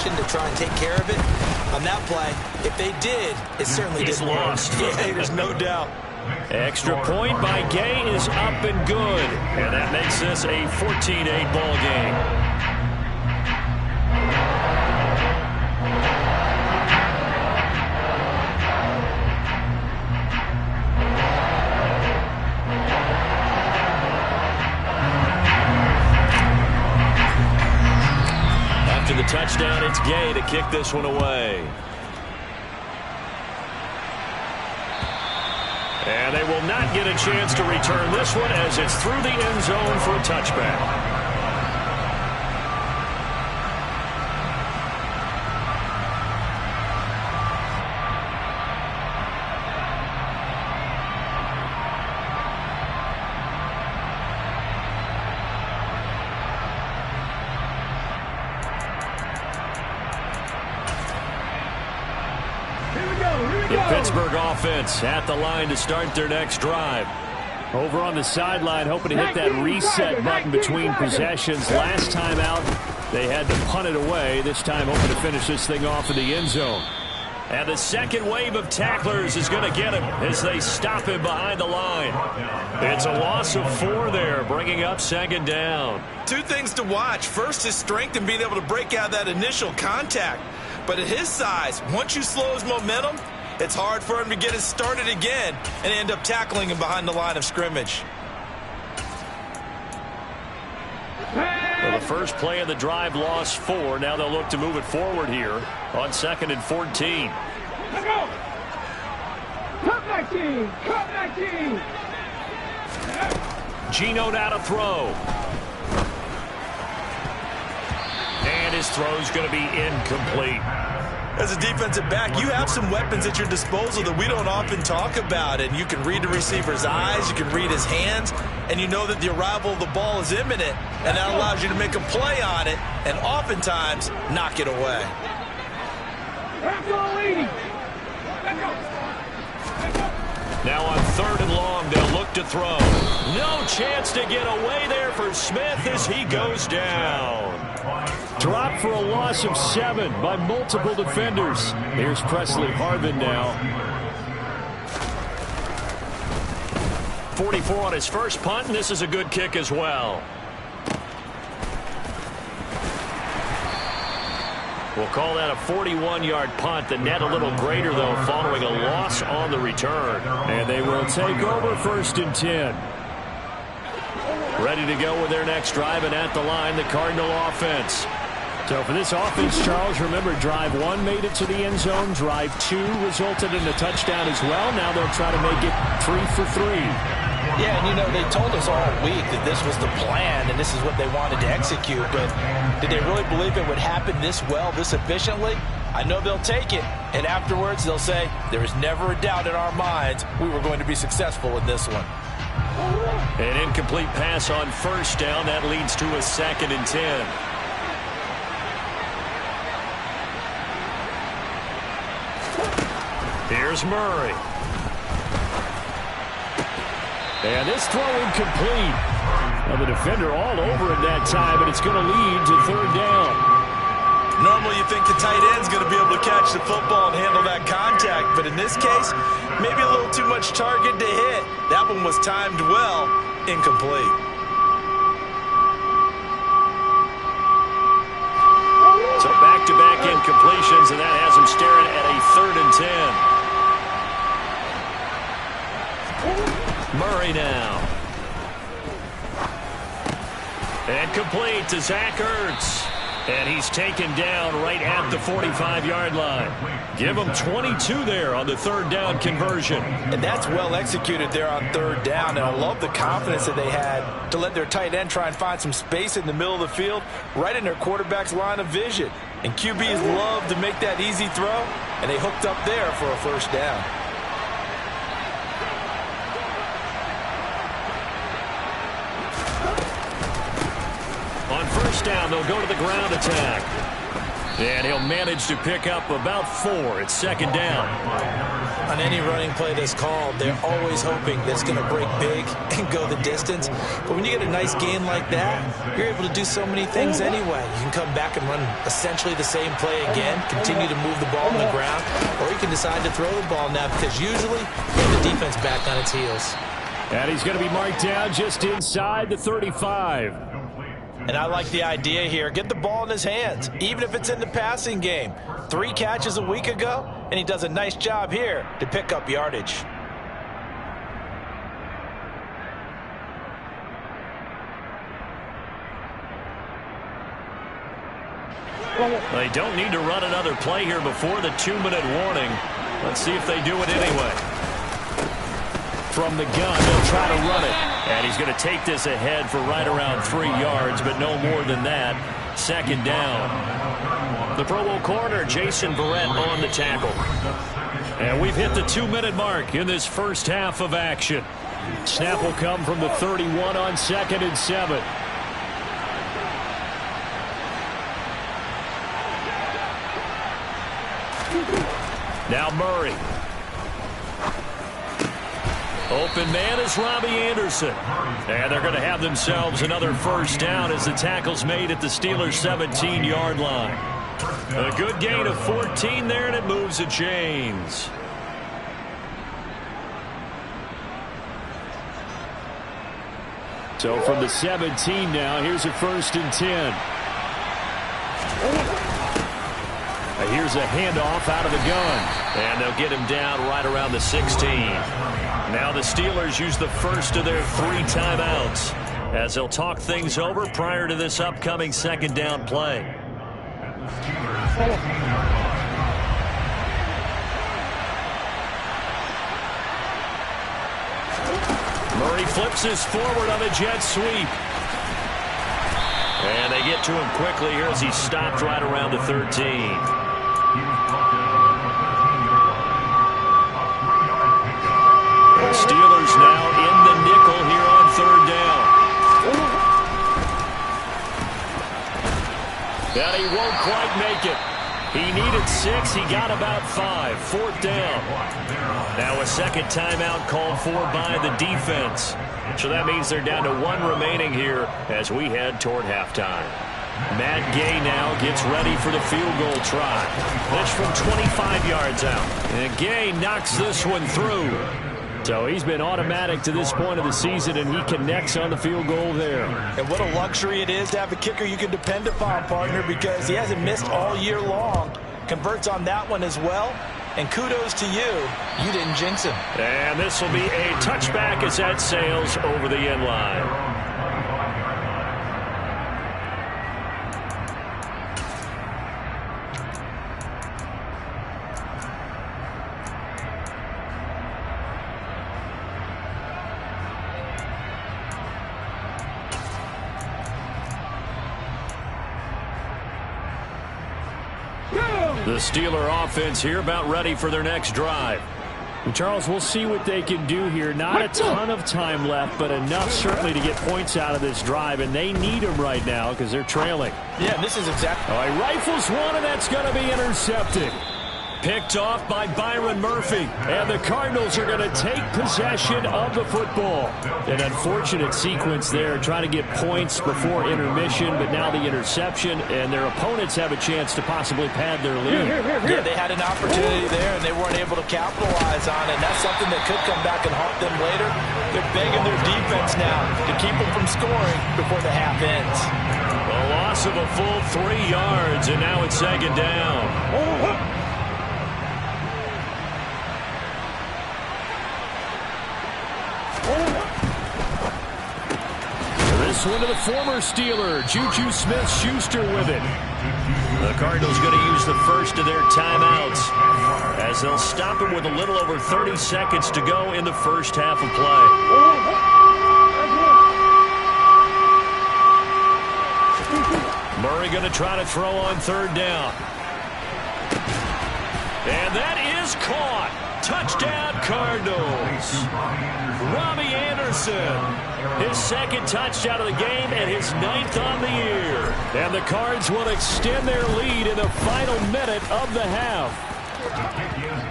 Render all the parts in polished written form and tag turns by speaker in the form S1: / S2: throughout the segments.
S1: to try and take care of it on that play. If they did, it certainly didn't work. Yeah, there's no doubt.
S2: Extra point by Gay is up and good. And that makes this a 14-8 ball game. After the touchdown, it's Gay to kick this one away. And they will not get a chance to return this one as it's through the end zone for a touchback. The Pittsburgh offense at the line to start their next drive. Over on the sideline, hoping to hit that reset button between possessions. Last time out, they had to punt it away. This time, hoping to finish this thing off in the end zone. And the second wave of tacklers is going to get him as they stop him behind the line. It's a loss of 4 there, bringing up second down.
S1: Two things to watch. First, his strength and being able to break out that initial contact. But at his size, once you slow his momentum, it's hard for him to get it started again and end up tackling him behind the line of scrimmage.
S2: Well, the first play of the drive lost 4. Now they'll look to move it forward here on 2nd and 14.
S3: Let's go! Cut 19! Cut 19!
S2: Geno now to throw. And his throw's going to be incomplete.
S1: As a defensive back, you have some weapons at your disposal that we don't often talk about. And you can read the receiver's eyes, you can read his hands, and you know that the arrival of the ball is imminent. And that allows you to make a play on it and oftentimes knock it away.
S2: Now on 3rd and long, they'll look to throw. No chance to get away there for Smith as he goes down. Dropped for a loss of 7 by multiple defenders. Here's Presley Harvin now. 44 on his first punt, and this is a good kick as well. We'll call that a 41-yard punt. The net a little greater, though, following a loss on the return. And they will take over 1st and 10. Ready to go with their next drive, and at the line, the Cardinal offense. So for this offense, Charles, remember, drive 1 made it to the end zone. Drive 2 resulted in a touchdown as well. Now they'll try to make it 3 for 3.
S1: Yeah, and you know, they told us all week that this was the plan and this is what they wanted to execute, but did they really believe it would happen this well, this efficiently? I know they'll take it, and afterwards they'll say, there was never a doubt in our minds we were going to be successful in this one.
S2: An incomplete pass on 1st down. That leads to a 2nd and 10. Here's Murray. And this throw incomplete. Well, the defender all over it that time, and it's going to lead to 3rd down.
S1: Normally you think the tight end's going to be able to catch the football and handle that contact, but in this case, maybe a little too much target to hit. That one was timed well, incomplete.
S2: So back-to-back incompletions, and that has him staring at a 3rd and 10. Murray now. And complete to Zach Ertz. And he's taken down right at the 45-yard line. Give him 22 there on the 3rd down conversion.
S1: And that's well executed there on 3rd down. And I love the confidence that they had to let their tight end try and find some space in the middle of the field, right in their quarterback's line of vision. And QBs love to make that easy throw, and they hooked up there for a 1st down. On 1st down, they'll go to the ground attack.
S2: And he'll manage to pick up about 4. It's second down.
S1: On any running play that's called, they're always hoping that it's going to break big and go the distance. But when you get a nice gain like that, you're able to do so many things anyway. You can come back and run essentially the same play again, continue to move the ball on the ground, or you can decide to throw the ball now because usually you have the defense back on its heels.
S2: And he's going to be marked down just inside the 35.
S1: And I like the idea here. Get the ball in his hands, even if it's in the passing game. 3 catches a week ago, and he does a nice job here to pick up yardage.
S2: They don't need to run another play here before the 2-minute warning. Let's see if they do it anyway. From the gun, they'll try to run it. And he's going to take this ahead for right around 3 yards, but no more than that. Second down. The Pro Bowl corner, Jason Verrett, on the tackle. And we've hit the 2-minute mark in this first half of action. Snap will come from the 31 on 2nd and 7. Now Murray. Open man is Robbie Anderson. And they're going to have themselves another first down as the tackle's made at the Steelers' 17-yard line. A good gain of 14 there, and it moves the chains. So from the 17 now, here's a 1st and 10. Here's a handoff out of the gun. And they'll get him down right around the 16. Now the Steelers use the first of their 3 timeouts as they'll talk things over prior to this upcoming second down play. Murray flips this forward on a jet sweep. And they get to him quickly here as he stopped right around the 13. Steelers now in the nickel here on 3rd down. And he won't quite make it. He needed 6. He got about 5. 4th down. Now a second timeout called for by the defense. So that means they're down to 1 remaining here as we head toward halftime. Matt Gay now gets ready for the field goal try. Pitch from 25 yards out. And Gay knocks this one through. So he's been automatic to this point of the season, and he connects on the field goal there.
S1: And what a luxury it is to have a kicker you can depend upon, partner, because he hasn't missed all year long. Converts on that one as well. And kudos to you. You didn't jinx him.
S2: And this will be a touchback as that sails over the end line. The Steeler offense here about ready for their next drive.
S4: And Charles, we'll see what they can do here. Not a ton of time left, but enough certainly to get points out of this drive, and they need them right now because they're trailing.
S1: Yeah, this is exactly.
S4: Oh, he rifles one, and that's going to be intercepted.
S2: Picked off by Byron Murphy.
S4: And the Cardinals are going to take possession of the football. An unfortunate sequence there, trying to get points before intermission, but now the interception, and their opponents have a chance to possibly pad their lead.
S1: Yeah, they had an opportunity there, and they weren't able to capitalize on it. And that's something that could come back and haunt them later. They're begging their defense now to keep them from scoring before the half ends.
S2: A loss of a full 3 yards, and now it's second down.
S4: This one to the former Steeler, Juju Smith-Schuster with it.
S2: The Cardinals going to use the first of their timeouts as they'll stop him with a little over 30 seconds to go in the first half of play. Murray going to try to throw on 3rd down. And that is caught. Touchdown, Cardinals. Robbie Anderson, his second touchdown of the game and his 9th on the year. And the Cards will extend their lead in the final minute of the half.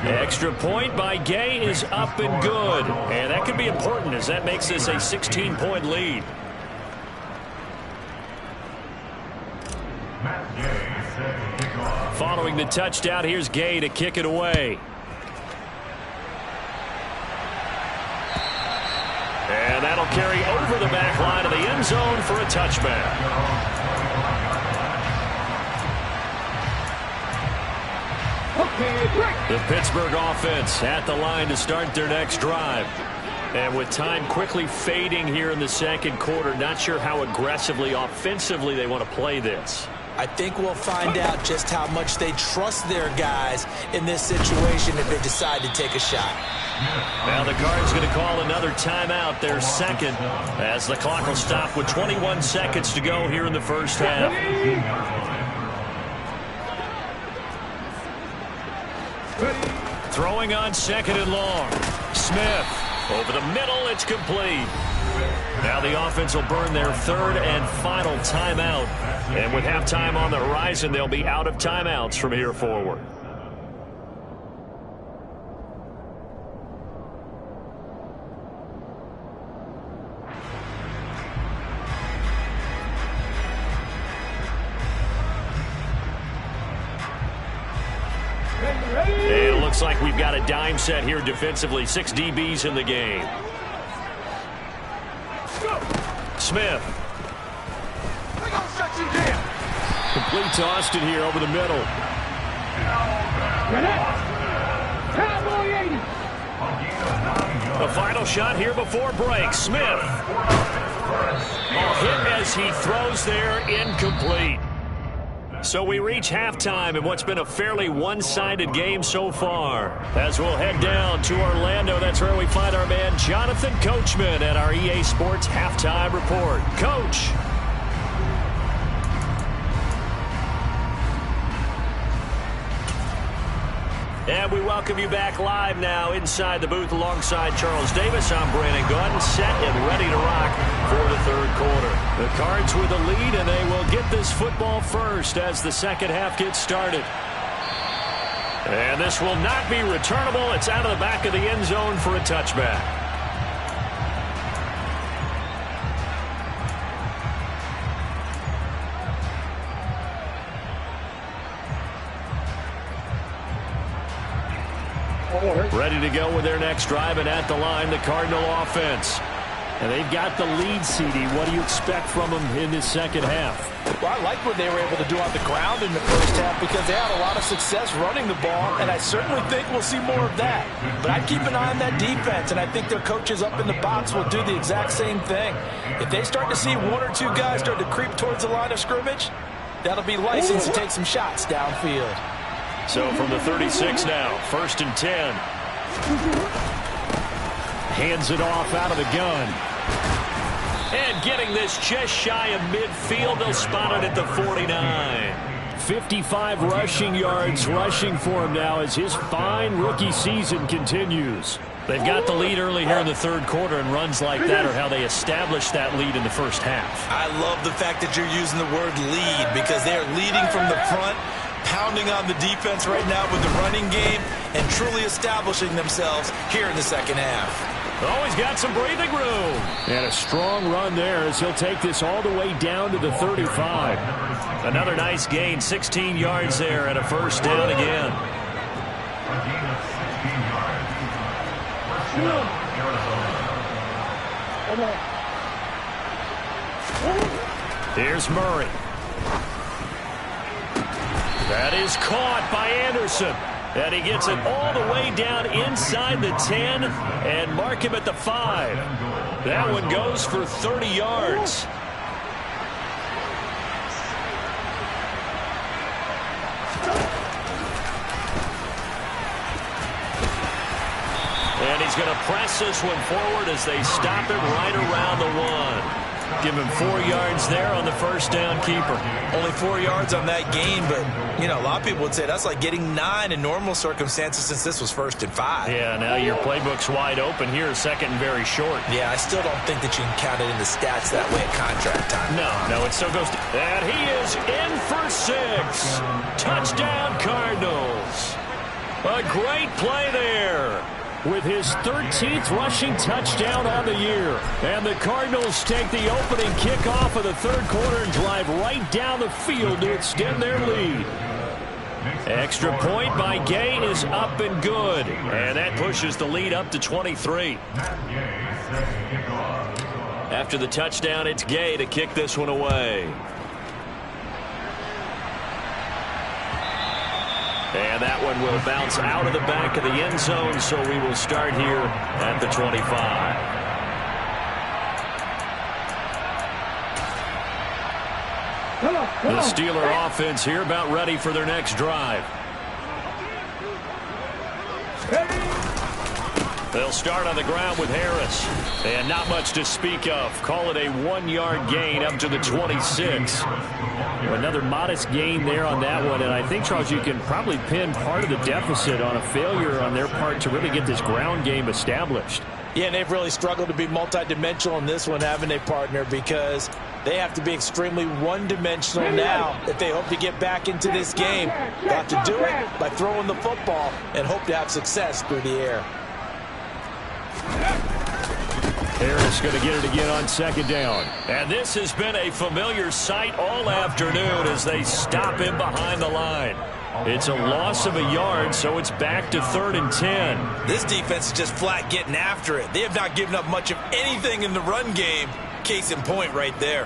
S2: Extra point by Gay is up and good. And that could be important as that makes this a 16-point lead. Following the touchdown, here's Gay to kick it away. And that'll carry over the back line of the end zone for a touchback. The Pittsburgh offense at the line to start their next drive. And with time quickly fading here in the second quarter, not sure how aggressively, offensively they want to play this.
S1: I think we'll find out just how much they trust their guys in this situation if they decide to take a shot.
S2: Now the Cards going to call another timeout, their second, as the clock will stop with 21 seconds to go here in the first half. Throwing on second and long. Smith over the middle. It's complete. Now the offense will burn their third and final timeout. And with halftime on the horizon, they'll be out of timeouts from here forward. It looks like we've got a dime set here defensively. 6 DBs in the game. Smith. Complete to Austin here over the middle. The final shot here before break. Smith. A hit as he throws there, incomplete. So we reach halftime in what's been a fairly one-sided game so far. As we'll head down to Orlando, that's where we find our man Jonathan Coachman at our EA Sports Halftime Report. Coach. And we welcome you back live now inside the booth alongside Charles Davis. I'm Brandon Gaudin, set and ready to rock for the third quarter. The Cards with the lead, and they will get this football first as the second half gets started. And this will not be returnable. It's out of the back of the end zone for a touchback. Ready to go with their next drive, and at the line, the Cardinal offense. And they've got the lead, CD. What do you expect from them in this second half?
S1: Well, I like what they were able to do on the ground in the first half because they had a lot of success running the ball, and I certainly think we'll see more of that. But I'd keep an eye on that defense, and I think their coaches up in the box will do the exact same thing. If they start to see one or two guys start to creep towards the line of scrimmage, that'll be license to take some shots downfield.
S2: So from the 36 now, 1st and 10.
S4: Hands it off out of the gun.
S2: And getting this just shy of midfield, they'll spot it at the 49.
S4: 55 rushing yards rushing for him now as his fine rookie season continues.
S2: They've got the lead early here in the third quarter, and runs like that are how they established that lead in the first half.
S1: I love the fact that you're using the word lead because they are leading from the front, pounding on the defense right now with the running game, and truly establishing themselves here in the second half.
S2: Oh, he's got some breathing room.
S4: And a strong run there as he'll take this all the way down to the 35.
S2: Another nice gain, 16 yards there, and a first down again. Here's Murray. That is caught by Anderson. And he gets it all the way down inside the 10 and mark him at the 5. That one goes for 30 yards. And he's going to press this one forward as they stop him right around the 1. Give him 4 yards there on the first down keeper.
S1: Only 4 yards on that gain, but, you know, a lot of people would say that's like getting 9 in normal circumstances since this was 1st and 5.
S2: Yeah, now your playbook's wide open here, second and very short.
S1: Yeah, I still don't think that you can count it in the stats that way at contract time.
S2: No, it still goes to... And he is in for 6. Touchdown, Cardinals. A great play there. With his 13th rushing touchdown on the year. And the Cardinals take the opening kickoff of the third quarter and drive right down the field to extend their lead. Extra point by Gay is up and good. And that pushes the lead up to 23. After the touchdown, it's Gay to kick this one away. And that one will bounce out of the back of the end zone, so we will start here at the 25. The Steeler offense here about ready for their next drive. They'll start on the ground with Harris. And not much to speak of. Call it a 1-yard gain up to the 26. Another modest gain there on that one. And I think, Charles, you can probably pin part of the deficit on a failure on their part to really get this ground game established.
S1: Yeah, and they've really struggled to be multidimensional in this one, haven't they, partner? Because they have to be extremely one-dimensional now if they hope to get back into this game. Got to do it by throwing the football and hope to have success through the air.
S2: Harris going to get it again on second down. And this has been a familiar sight all afternoon as they stop him behind the line. It's a loss of a yard, so it's back to 3rd and 10.
S1: This defense is just flat getting after it. They have not given up much of anything in the run game. Case in point right there.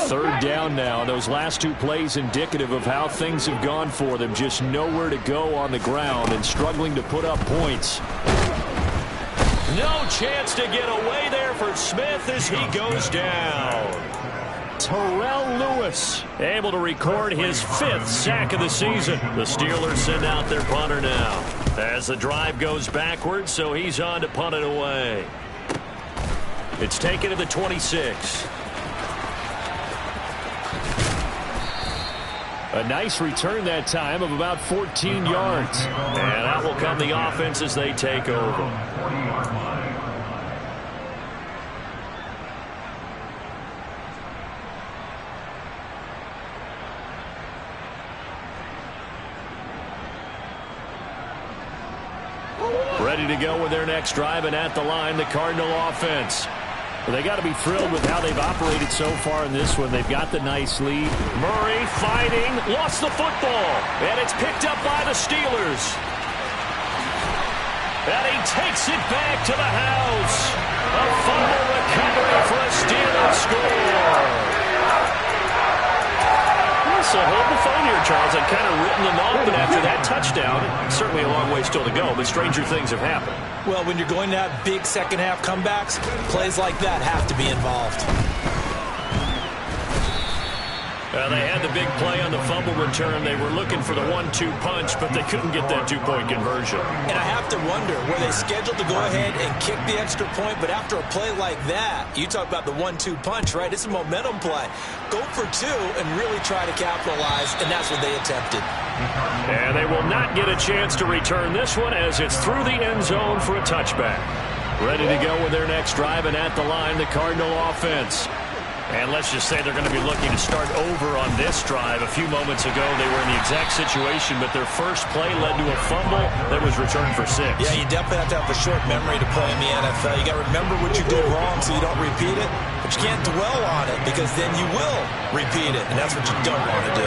S2: Third down now. Those last 2 plays indicative of how things have gone for them. Just nowhere to go on the ground and struggling to put up points. No chance to get away there for Smith as he goes down. Terrell Lewis able to record his 5th sack of the season. The Steelers send out their punter now as the drive goes backwards, so he's on to punt it away. It's taken to the 26. A nice return that time of about 14 yards. And out will come the offense as they take over. Ready to go with their next drive, and at the line, the Cardinal offense. Well, they got to be thrilled with how they've operated so far in this one. They've got the nice lead. Murray fighting, lost the football, and it's picked up by the Steelers. And he takes it back to the house. A fumble recovery for a Steelers score. So hold the phone here, Charles. I'd kind of written them off, but after that touchdown, certainly a long way still to go, but stranger things have happened.
S1: Well, when you're going to have big second-half comebacks, plays like that have to be involved.
S2: They had the big play on the fumble return. They were looking for the 1-2 punch, but they couldn't get that 2-point conversion.
S1: And I have to wonder, were they scheduled to go ahead and kick the extra point? But after a play like that, you talk about the 1-2 punch, right? It's a momentum play. Go for 2 and really try to capitalize, and that's what they attempted.
S2: And they will not get a chance to return this one as it's through the end zone for a touchback. Ready to go with their next drive, and at the line, the Cardinal offense. And let's just say they're going to be looking to start over on this drive. A few moments ago, they were in the exact situation, but their first play led to a fumble that was returned for 6.
S1: Yeah, you definitely have to have a short memory to play in the NFL. You got to remember what you did wrong so you don't repeat it, but you can't dwell on it because then you will repeat it, and that's what you don't want to do.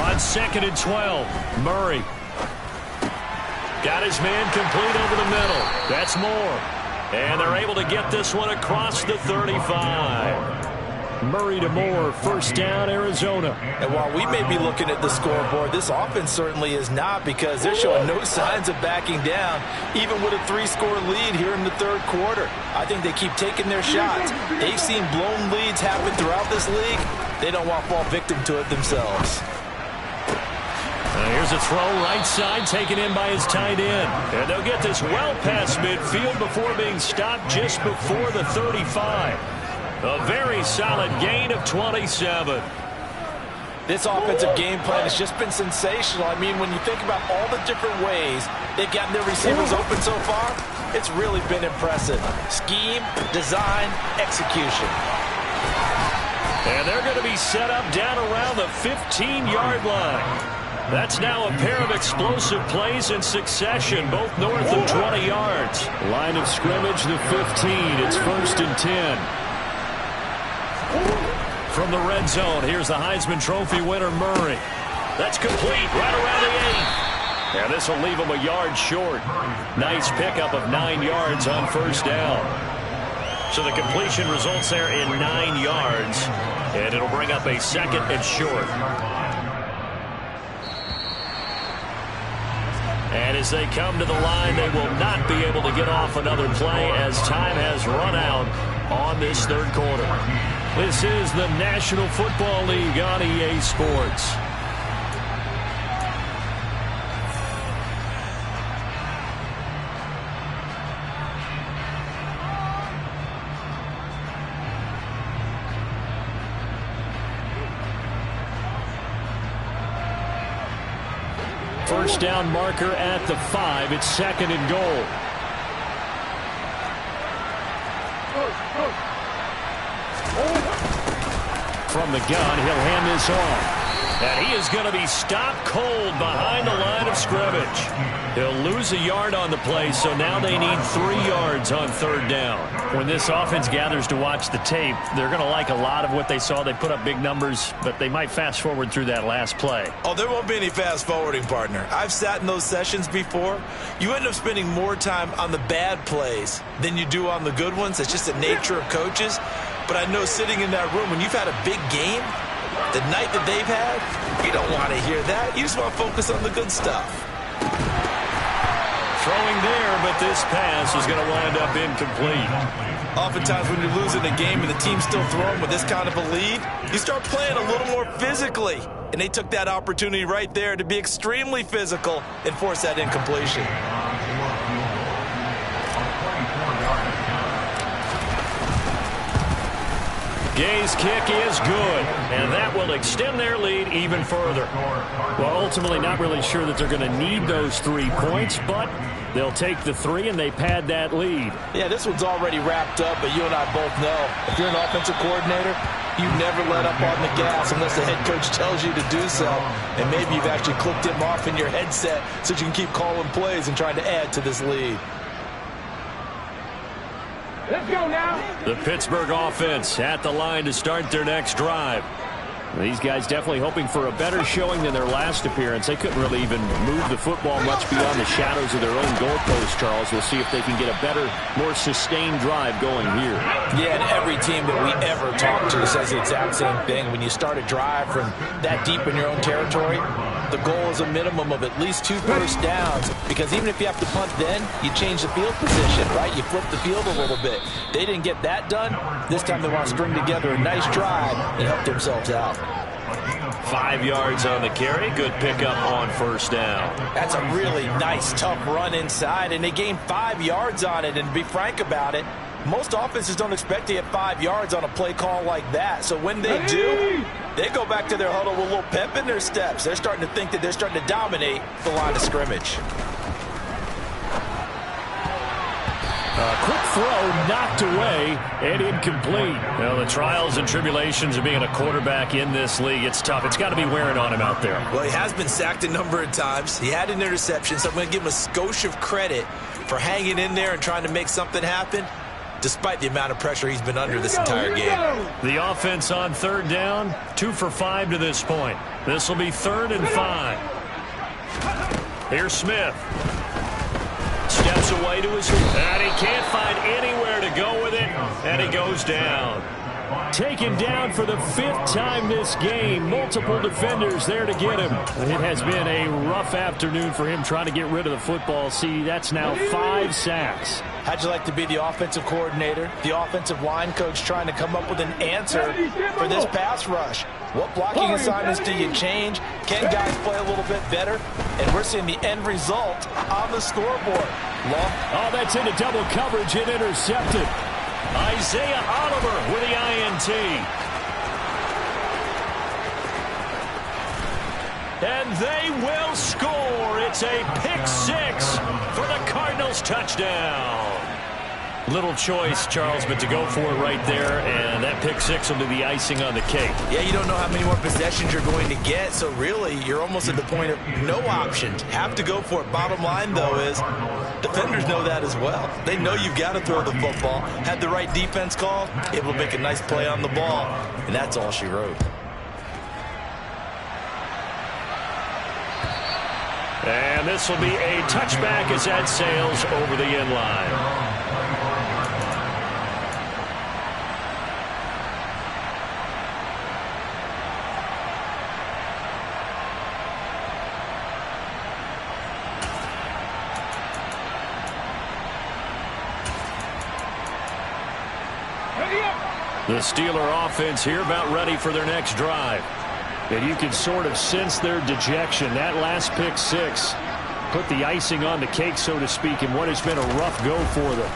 S2: On 2nd and 12, Murray got his man complete over the middle. That's Moore. And they're able to get this one across the 35. Murray to Moore, first down, Arizona.
S1: And while we may be looking at the scoreboard, this offense certainly is not, because they're showing no signs of backing down, even with a 3-score lead here in the third quarter. I think they keep taking their shots. They've seen blown leads happen throughout this league. They don't want to fall victim to it themselves.
S2: Here's a throw right side, taken in by his tight end. And they'll get this well past midfield before being stopped just before the 35. A very solid gain of 27.
S1: This offensive game plan has just been sensational. I mean, when you think about all the different ways they've gotten their receivers open so far, it's really been impressive. Scheme, design, execution.
S2: And they're going to be set up down around the 15-yard line. That's now a pair of explosive plays in succession, both north of 20 yards.
S4: Line of scrimmage, the 15. It's 1st and 10.
S2: From the red zone, here's the Heisman Trophy winner, Murray. That's complete, right around the 8. And this will leave him a yard short. Nice pickup of 9 yards on 1st down. So the completion results there in 9 yards, and it'll bring up a 2nd and short. And as they come to the line, they will not be able to get off another play as time has run out on this 3rd quarter. This is the National Football League on EA Sports.
S4: First down marker at the 5. It's 2nd and goal. From the gun, he'll hand this off.
S2: And he is going to be stopped cold behind the line of scrimmage. He'll lose a yard on the play, so now they need 3 yards on 3rd down.
S4: When this offense gathers to watch the tape, they're going to like a lot of what they saw. They put up big numbers, but they might fast forward through that last play.
S1: Oh, there won't be any fast forwarding, partner. I've sat in those sessions before. You end up spending more time on the bad plays than you do on the good ones. It's just the nature of coaches. But I know sitting in that room, when you've had a big game, the night that they've had, you don't want to hear that. You just want to focus on the good stuff.
S2: Throwing there, but this pass is going to wind up incomplete.
S1: Oftentimes when you're losing a game and the team's still throwing with this kind of a lead, you start playing a little more physically. And they took that opportunity right there to be extremely physical and force that incompletion.
S2: Gay's kick is good, and that will extend their lead even further.
S4: Well, ultimately not really sure that they're going to need those 3 points, but they'll take the 3 and they pad that lead.
S1: Yeah, this one's already wrapped up, but you and I both know if you're an offensive coordinator, you never let up on the gas unless the head coach tells you to do so. And maybe you've actually clicked him off in your headset so you can keep calling plays and trying to add to this lead.
S3: Let's go now.
S2: The Pittsburgh offense at the line to start their next drive.
S4: These guys definitely hoping for a better showing than their last appearance. They couldn't really even move the football much beyond the shadows of their own goalpost, Charles. We'll see if they can get a better, more sustained drive going here.
S1: Yeah, and every team that we ever talk to says the exact same thing. When you start a drive from that deep in your own territory, the goal is a minimum of at least 2 first downs, because even if you have to punt then, you change the field position, right? You flip the field a little bit. They didn't get that done. This time they want to string together a nice drive and help themselves out.
S2: 5 yards on the carry. Good pickup on 1st down.
S1: That's a really nice, tough run inside, and they gained 5 yards on it. And to be frank about it, most offenses don't expect to get 5 yards on a play call like that. So when they do, they go back to their huddle with a little pep in their steps. They're starting to think that they're starting to dominate the line of scrimmage.
S4: A quick throw knocked away and incomplete.
S2: Well, the trials and tribulations of being a quarterback in this league, it's tough. It's got to be wearing on him out there.
S1: Well, he has been sacked a number of times. He had an interception, so I'm going to give him a skosh of credit for hanging in there and trying to make something happen, despite the amount of pressure he's been under this entire game.
S2: The offense on 3rd down, 2 for 5 to this point. This will be 3rd and 5. Here's Smith. Steps away to his feet, and he can't find anywhere to go with it, and he goes down.
S4: Taken down for the 5th time this game. Multiple defenders there to get him. It has been a rough afternoon for him trying to get rid of the football. See, that's now 5 sacks.
S1: How'd you like to be the offensive coordinator, the offensive line coach trying to come up with an answer for this pass rush? What blocking assignments do you change? Can guys play a little bit better? And we're seeing the end result on the scoreboard.
S4: Oh, that's into double coverage and intercepted. Isaiah Oliver with the INT. And they will score. It's a pick 6 for the Cardinals touchdown. Little choice, Charles, but to go for it right there, and that pick 6 will be the icing on the cake.
S1: Yeah, you don't know how many more possessions you're going to get, so really you're almost at the point of no options. Have to go for it. Bottom line, though, is defenders know that as well. They know you've got to throw the football. Had the right defense called, able to make a nice play on the ball, and that's all she wrote.
S4: And this will be a touchback as that sails over the end line. The Steeler offense here about ready for their next drive. And you can sort of sense their dejection. That last pick 6 put the icing on the cake, so to speak, in what has been a rough go for them.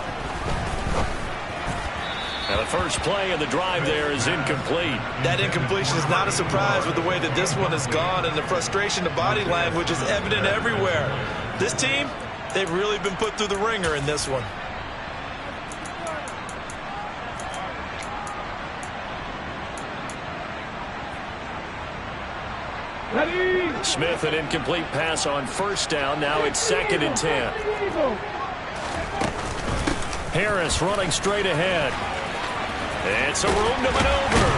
S4: Now the first play of the drive there is incomplete.
S1: That incompletion is not a surprise with the way that this one has gone, and the frustration, the body language is evident everywhere. This team, they've really been put through the ringer in this one.
S4: Smith, an incomplete pass on first down. Now it's 2nd and 10. Harris running straight ahead. It's a room to maneuver.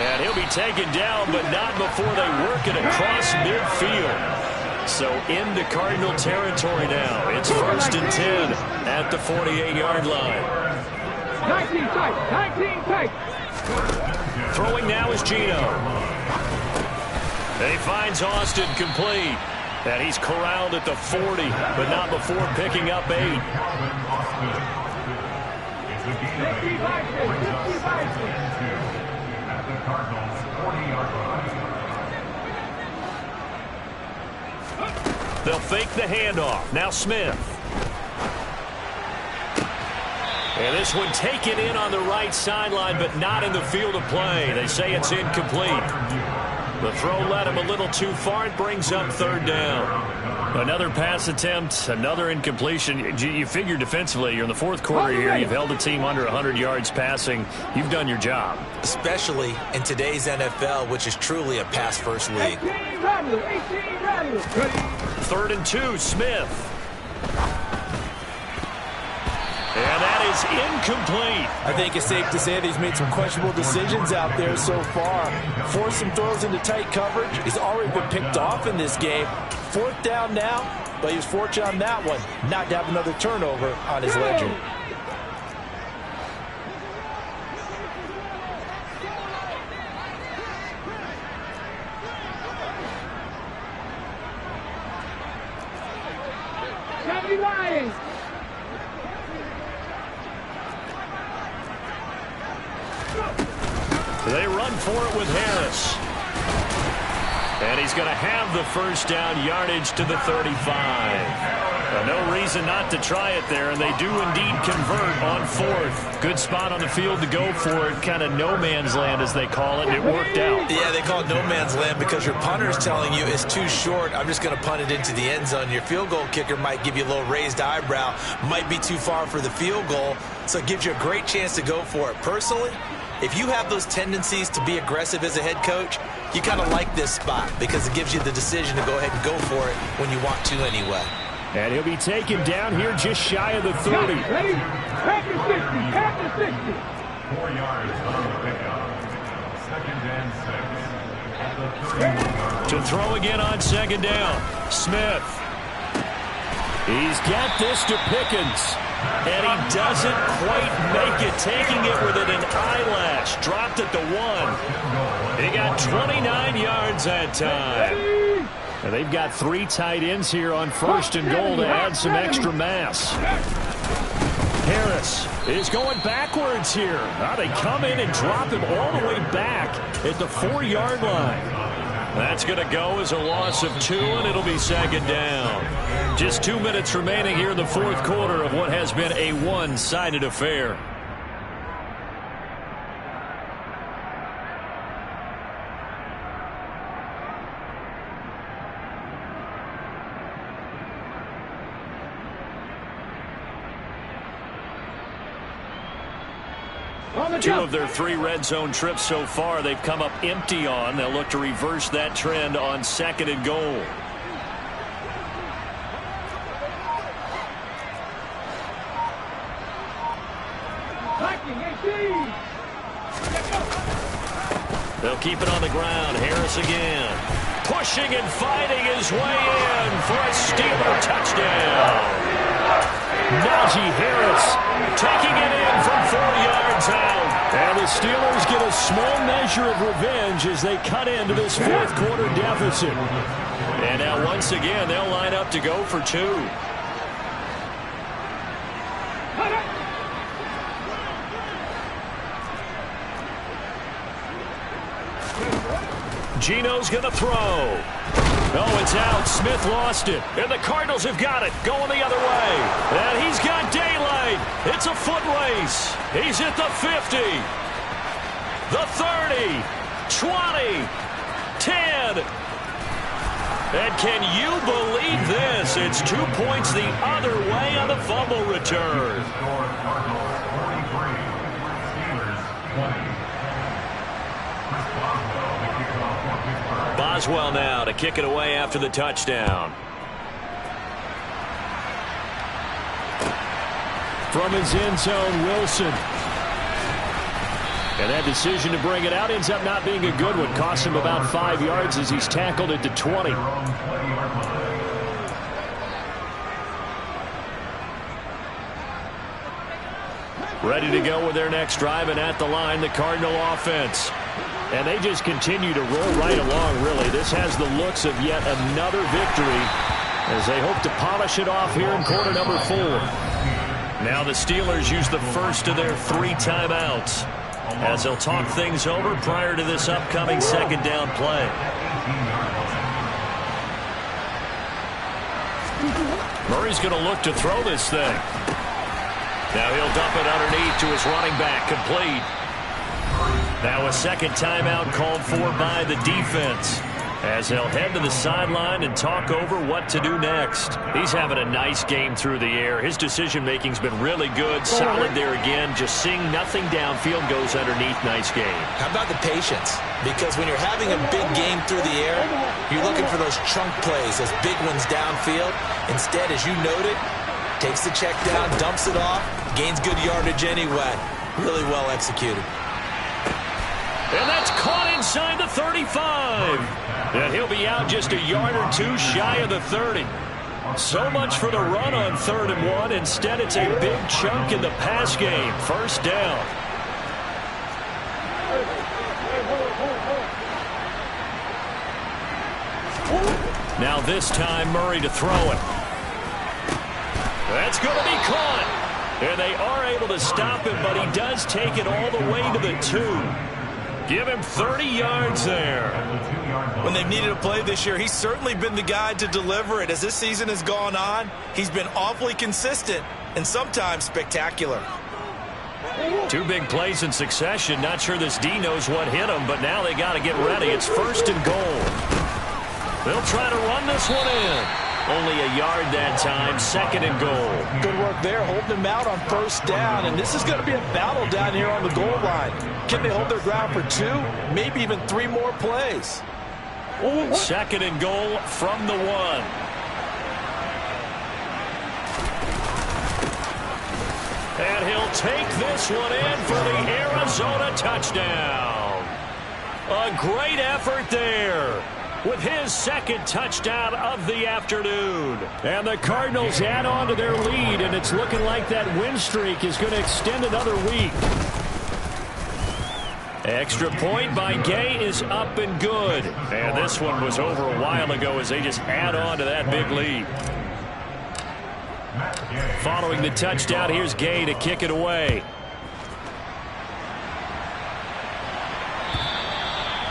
S4: And he'll be taken down, but not before they work it across midfield. So into Cardinal territory now. It's 1st and 10 at the 48-yard line.
S3: 19 tight.
S4: Throwing now is Geno. And he finds Austin complete. And he's corralled at the 40, but not before picking up 8. They'll fake the handoff. Now Smith. And this one taken in on the right sideline, but not in the field of play. They say it's incomplete. The throw led him a little too far. It brings up 3rd down. Another pass attempt, another incompletion. You figure defensively, you're in the 4th quarter here. You've held the team under 100 yards passing. You've done your job.
S1: Especially in today's NFL, which is truly a pass-first league.
S4: 3rd and 2, Smith. And that is incomplete.
S1: I think it's safe to say that he's made some questionable decisions out there so far. Forced some throws into tight coverage. He's already been picked off in this game. 4th down now, but he was fortunate on that one not to have another turnover on his ledger.
S3: Lions.
S4: They run for it with Harris. And he's going to have the first down, yardage to the 35. No reason not to try it there, and they do indeed convert on 4th. Good spot on the field to go for it, kind of no man's land as they call it, and it worked out.
S1: Yeah, they call it no man's land because your punter's telling you it's too short. I'm just going to punt it into the end zone. Your field goal kicker might give you a little raised eyebrow, might be too far for the field goal, so it gives you a great chance to go for it. Personally, if you have those tendencies to be aggressive as a head coach, you kind of like this spot because it gives you the decision to go ahead and go for it when you want to anyway.
S4: And he'll be taken down here just shy of the 30.
S3: Ready? Back to 60. Back to 60.
S5: 4 yards on the pickup. 2nd and 6. At the 30.
S4: To throw again on 2nd down. Smith. He's got this to Pickens.
S2: And he doesn't quite make it, taking it within an eyelash. Dropped at the 1. He got 29 yards that time.
S4: And they've got 3 tight ends here on 1st and goal to add some extra mass. Harris is going backwards here. Now they come in and drop him all the way back at the 4-yard line.
S2: That's going to go as a loss of 2, and it'll be 2nd down. Just 2 minutes remaining here in the 4th quarter of what has been a one-sided affair. Two of their 3 red zone trips so far they've come up empty on. They'll look to reverse that trend on 2nd and goal. They'll keep it on the ground. Harris again. Pushing and fighting his way in for a Steeler touchdown.
S4: Najee Harris taking it in from 4 yards out. And the Steelers get a small measure of revenge as they cut into this 4th quarter deficit.
S2: And now once again they'll line up to go for 2. Geno's going to throw. Oh, it's out. Smith lost it. And the Cardinals have got it. Going the other way. And he's got daylight. It's a foot race. He's at the 50. The 30. 20. 10. And can you believe this? It's 2 points the other way on the fumble return. Boswell now to kick it away after the touchdown.
S4: From his end zone, Wilson. And that decision to bring it out ends up not being a good one. Costs him about 5 yards as he's tackled at the 20.
S2: Ready to go with their next drive, and at the line, the Cardinal offense.
S4: And they just continue to roll right along, really. This has the looks of yet another victory as they hope to polish it off here in quarter number 4.
S2: Now the Steelers use the first of their 3 timeouts as they'll talk things over prior to this upcoming 2nd down play. Murray's going to look to throw this thing. Now he'll dump it underneath to his running back, complete. Now a 2nd timeout called for by the defense as they'll head to the sideline and talk over what to do next. He's having a nice game through the air. His decision-making's been really good, solid there again. Just seeing nothing downfield goes underneath. Nice game.
S1: How about the patience? Because when you're having a big game through the air, you're looking for those chunk plays, those big ones downfield. Instead, as you noted, takes the check down, dumps it off, gains good yardage anyway. Really well executed.
S2: And that's caught inside the 35. And he'll be out just a yard or 2 shy of the 30. So much for the run on 3rd and 1. Instead, it's a big chunk in the pass game. 1st down. Now this time, Murray to throw it. That's going to be caught. And they are able to stop him, but he does take it all the way to the 2. Give him 30 yards there.
S1: When they've needed a play this year, he's certainly been the guy to deliver it. As this season has gone on, he's been awfully consistent and sometimes spectacular.
S2: 2 big plays in succession. Not sure this D knows what hit him, but now they got to get ready. It's 1st and goal. They'll try to run this one in. Only a yard that time, 2nd and goal.
S1: Good work there, holding them out on 1st down, and this is going to be a battle down here on the goal line. Can they hold their ground for 2, maybe even 3 more plays?
S2: 2nd and goal from the 1. And he'll take this one in for the Arizona touchdown. A great effort there. with his second touchdown of the afternoon. And the Cardinals add on to their lead, and it's looking like that win streak is going to extend another week. Extra point by Gay is up and good. And this one was over a while ago as they just add on to that big lead. Following the touchdown, here's Gay to kick it away.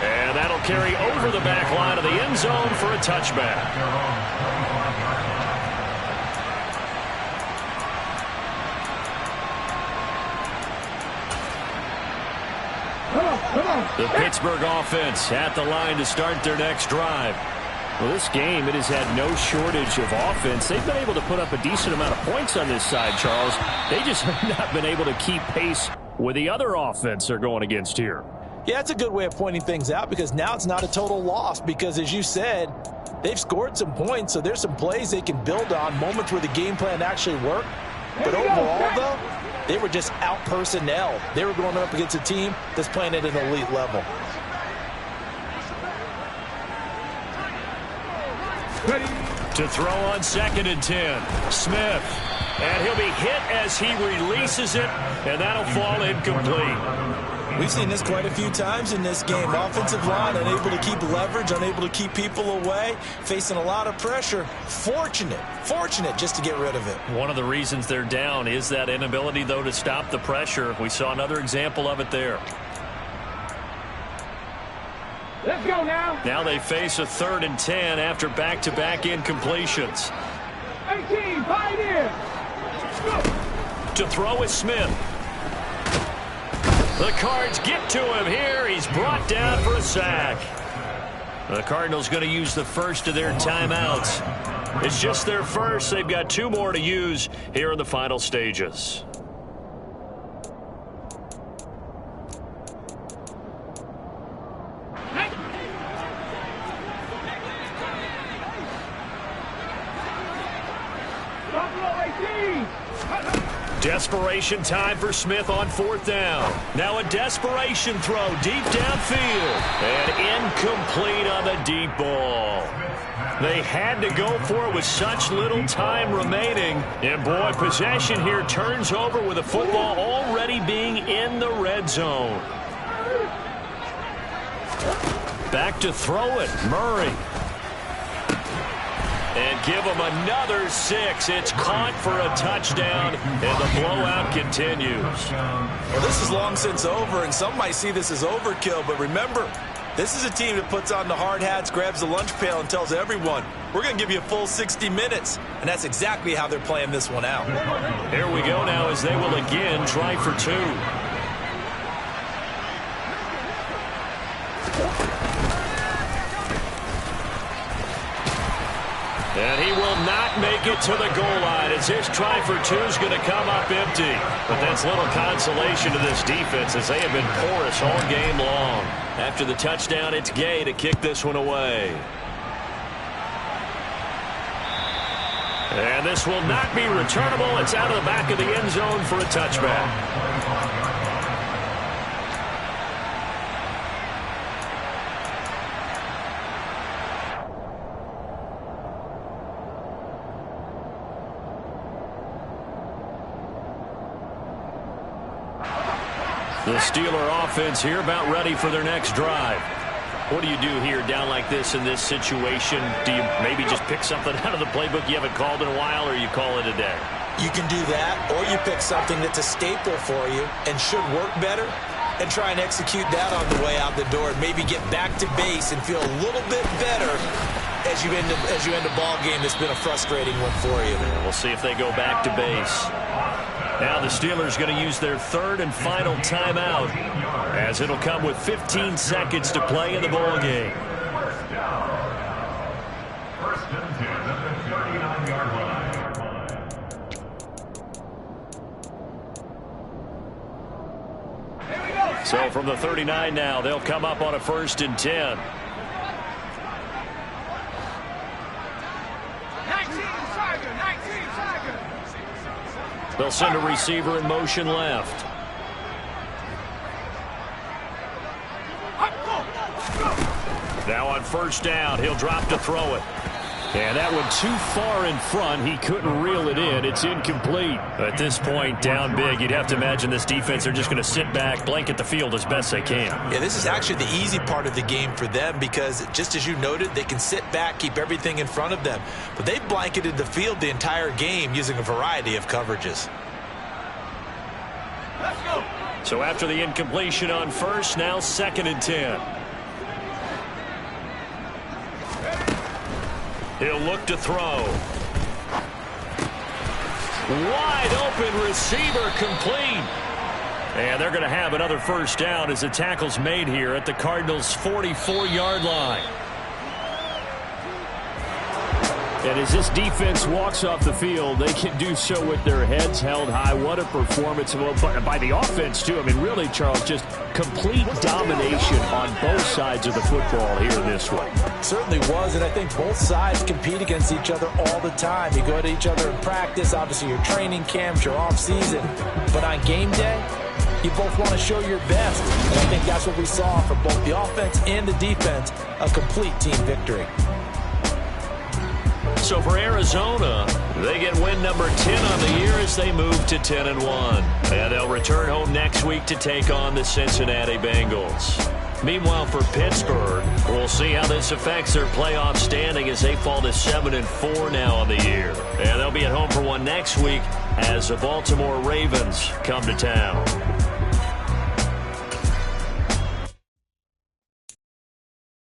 S2: And that'll carry over the back line of the end zone for a touchback. The Pittsburgh offense at the line to start their next drive. Well, this game, it has had no shortage of offense. They've been able to put up a decent amount of points on this side, Charles. They just have not been able to keep pace with the other offense they're going against here.
S1: Yeah, that's a good way of pointing things out because now it's not a total loss because, as you said, they've scored some points, so there's some plays they can build on, moments where the game plan actually worked. But overall, though, they were just out-personnel. They were going up against a team that's playing at an elite level.
S2: To throw on 2nd and 10, Smith. And he'll be hit as he releases it, and that'll fall incomplete.
S1: We've seen this quite a few times in this game. Offensive line unable to keep leverage, unable to keep people away, facing a lot of pressure. Fortunate just to get rid of it.
S2: One of the reasons they're down is that inability, though, to stop the pressure. We saw another example of it there.
S3: Let's go now.
S2: Now they face a 3rd and 10 after back-to-back incompletions.
S3: 18, Pioneer.
S2: To throw is Smith. The Cards get to him here. He's brought down for a sack. The Cardinals going to use the first of their timeouts. It's just their first. They've got 2 more to use here in the final stages. Desperation time for Smith on 4th down. Now a desperation throw deep downfield. And incomplete on the deep ball. They had to go for it with such little time remaining. And boy, possession here turns over with the football already being in the red zone. Back to throw it, Murray. And give them another 6. It's caught for a touchdown, and the blowout continues.
S1: Well, this is long since over, and some might see this as overkill, but remember, this is a team that puts on the hard hats, grabs the lunch pail, and tells everyone, we're going to give you a full 60 minutes, and that's exactly how they're playing this one out.
S2: Here we go now as they will again try for 2. And he will not make it to the goal line as his try for 2 is going to come up empty. But that's little consolation to this defense as they have been porous all game long. After the touchdown, it's Gay to kick this one away. And this will not be returnable. It's out of the back of the end zone for a touchback. The Steeler offense here about ready for their next drive. What do you do here down like this in this situation? Do you maybe just pick something out of the playbook you haven't called in a while, or you call it a day?
S1: You can do that, or you pick something that's a staple for you and should work better and try and execute that on the way out the door and maybe get back to base and feel a little bit better as you end a ball game that's been a frustrating one for you.
S2: We'll see if they go back to base. Now the Steelers going to use their 3rd and final timeout as it'll come with 15 seconds to play in the ball game.
S5: First and 10 at the 39-yard line.
S2: So from the 39 now, they'll come up on a 1st and 10. They'll send a receiver in motion left. Now on first down, he'll drop to throw it.
S4: And that one too far in front. He couldn't reel it in. It's incomplete.
S2: At this point, down big, you'd have to imagine this defense are just going to sit back, blanket the field as best they can.
S1: Yeah, this is actually the easy part of the game for them because, just as you noted, they can sit back, keep everything in front of them. But they've blanketed the field the entire game using a variety of coverages.
S3: Let's go.
S2: So after the incompletion on first, now 2nd and 10. He'll look to throw. Wide open receiver complete. And they're going to have another first down as the tackle's made here at the Cardinals' 44-yard line.
S4: And as this defense walks off the field, they can do so with their heads held high. What a performance by the offense, too. I mean, really, Charles, just complete domination on both sides of the football here in this one.
S1: Certainly was, and I think both sides compete against each other all the time. You go to each other in practice, obviously your training camps, your off-season. But on game day, you both want to show your best. And I think that's what we saw from both the offense and the defense, a complete team victory.
S2: So for Arizona, they get win number 10 on the year as they move to 10-1. And they'll return home next week to take on the Cincinnati Bengals. Meanwhile, for Pittsburgh, we'll see how this affects their playoff standing as they fall to 7-4 now on the year. And they'll be at home for one next week as the Baltimore Ravens come to town.